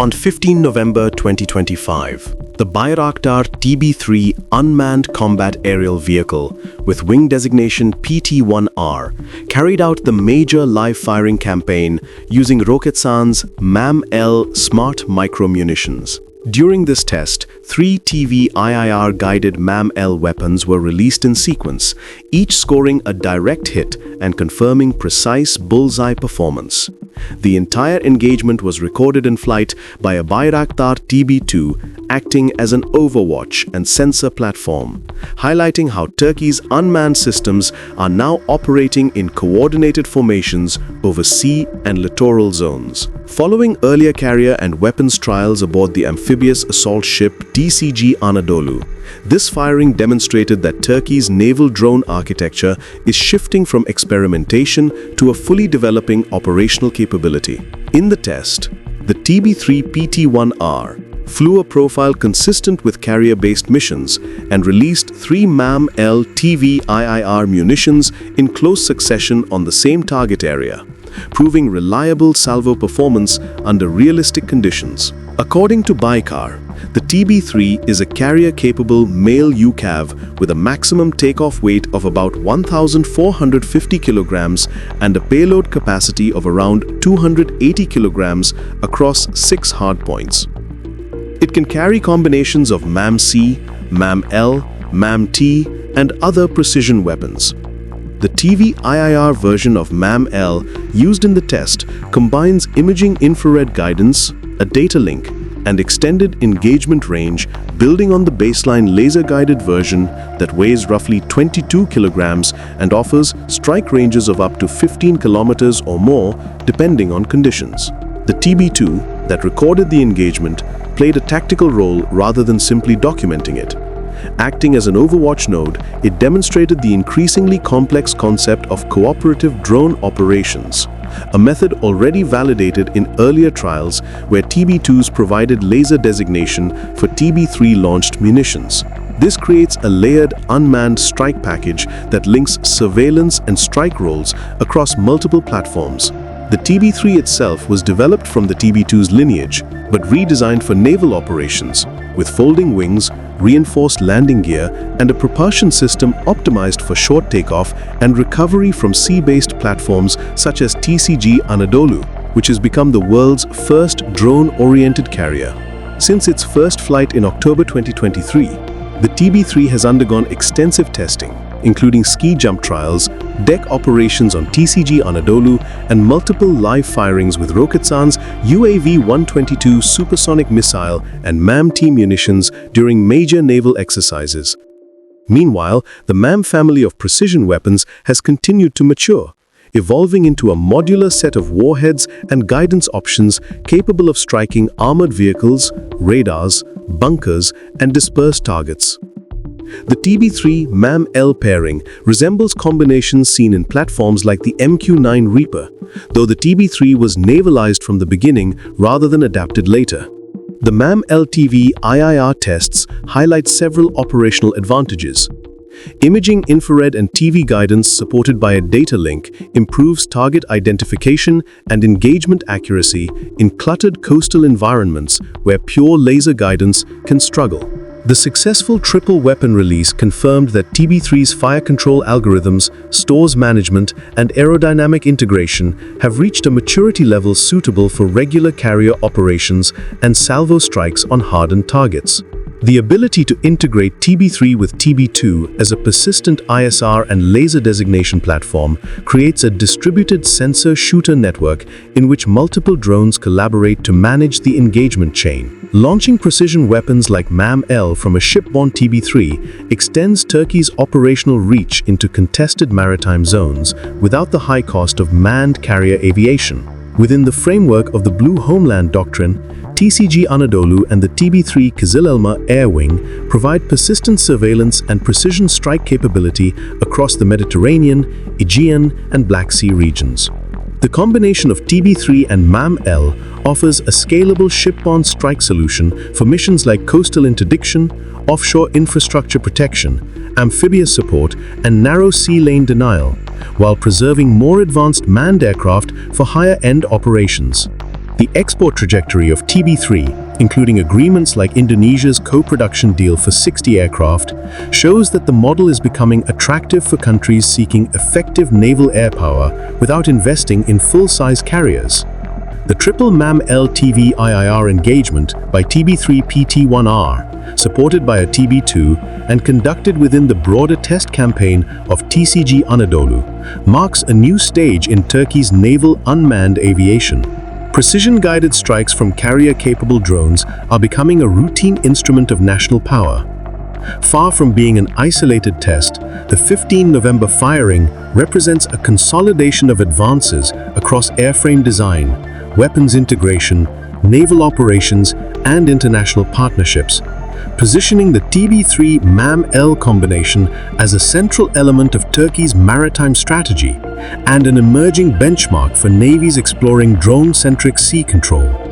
On 15 November 2025, the Bayraktar TB3 unmanned combat aerial vehicle with wing designation PT-1R carried out the major live-firing campaign using Roketsan's MAM-L smart micro-munitions. During this test, 3 TVIIR-guided MAM-L weapons were released in sequence, each scoring a direct hit and confirming precise bullseye performance. The entire engagement was recorded in flight by a Bayraktar TB2 acting as an overwatch and sensor platform, highlighting how Turkey's unmanned systems are now operating in coordinated formations over sea and littoral zones. Following earlier carrier and weapons trials aboard the amphibious assault ship TCG Anadolu, this firing demonstrated that Turkey's naval drone architecture is shifting from experimentation to a fully developing operational capability. In the test, the TB3 PT-1R flew a profile consistent with carrier-based missions and released 3 MAM-L TVIIR munitions in close succession on the same target area, proving reliable salvo performance under realistic conditions. According to Baykar, the TB3 is a carrier-capable male UCAV with a maximum takeoff weight of about 1,450 kilograms and a payload capacity of around 280 kilograms across 6 hardpoints. It can carry combinations of MAM-C, MAM-L, MAM-T, and other precision weapons. The TVIIR version of MAM-L used in the test combines imaging infrared guidance, a data link, and extended engagement range, building on the baseline laser-guided version that weighs roughly 22 kilograms and offers strike ranges of up to 15 kilometers or more, depending on conditions. The TB2 that recorded the engagement played a tactical role rather than simply documenting it. Acting as an overwatch node, it demonstrated the increasingly complex concept of cooperative drone operations, a method already validated in earlier trials where TB2s provided laser designation for TB3-launched munitions. This creates a layered unmanned strike package that links surveillance and strike roles across multiple platforms. The TB3 itself was developed from the TB2's lineage, but redesigned for naval operations, with folding wings, reinforced landing gear, and a propulsion system optimized for short takeoff and recovery from sea-based platforms such as TCG Anadolu, which has become the world's first drone-oriented carrier. Since its first flight in October 2023, the TB3 has undergone extensive testing, including ski jump trials, deck operations on TCG Anadolu, and multiple live firings with Roketsan's UAV-122 supersonic missile and MAM-T munitions during major naval exercises. Meanwhile, the MAM family of precision weapons has continued to mature, evolving into a modular set of warheads and guidance options capable of striking armored vehicles, radars, bunkers, and dispersed targets. The TB3 MAM-L pairing resembles combinations seen in platforms like the MQ-9 Reaper, though the TB3 was navalized from the beginning rather than adapted later. The MAM-L TVIIR tests highlight several operational advantages. Imaging infrared and TV guidance supported by a data link improves target identification and engagement accuracy in cluttered coastal environments where pure laser guidance can struggle. The successful triple weapon release confirmed that TB3's fire control algorithms, stores management, and aerodynamic integration have reached a maturity level suitable for regular carrier operations and salvo strikes on hardened targets. The ability to integrate TB3 with TB2 as a persistent ISR and laser designation platform creates a distributed sensor-shooter network in which multiple drones collaborate to manage the engagement chain. Launching precision weapons like MAM-L from a shipborne TB3 extends Turkey's operational reach into contested maritime zones without the high cost of manned carrier aviation. Within the framework of the Blue Homeland Doctrine, TCG Anadolu and the TB3 Kızılelma Air Wing provide persistent surveillance and precision strike capability across the Mediterranean, Aegean, and Black Sea regions. The combination of TB3 and MAM-L offers a scalable shipborne strike solution for missions like coastal interdiction, offshore infrastructure protection, amphibious support, and narrow sea lane denial, while preserving more advanced manned aircraft for higher-end operations. The export trajectory of TB3, including agreements like Indonesia's co-production deal for 60 aircraft, shows that the model is becoming attractive for countries seeking effective naval air power without investing in full-size carriers. The triple MAM-L TVIIR engagement by TB3 PT1R, supported by a TB2 and conducted within the broader test campaign of TCG Anadolu, marks a new stage in Turkey's naval unmanned aviation. Precision-guided strikes from carrier-capable drones are becoming a routine instrument of national power. Far from being an isolated test, the 15 November firing represents a consolidation of advances across airframe design, weapons integration, naval operations, and international partnerships, positioning the TB3 MAM-L combination as a central element of Turkey's maritime strategy and an emerging benchmark for navies exploring drone-centric sea control.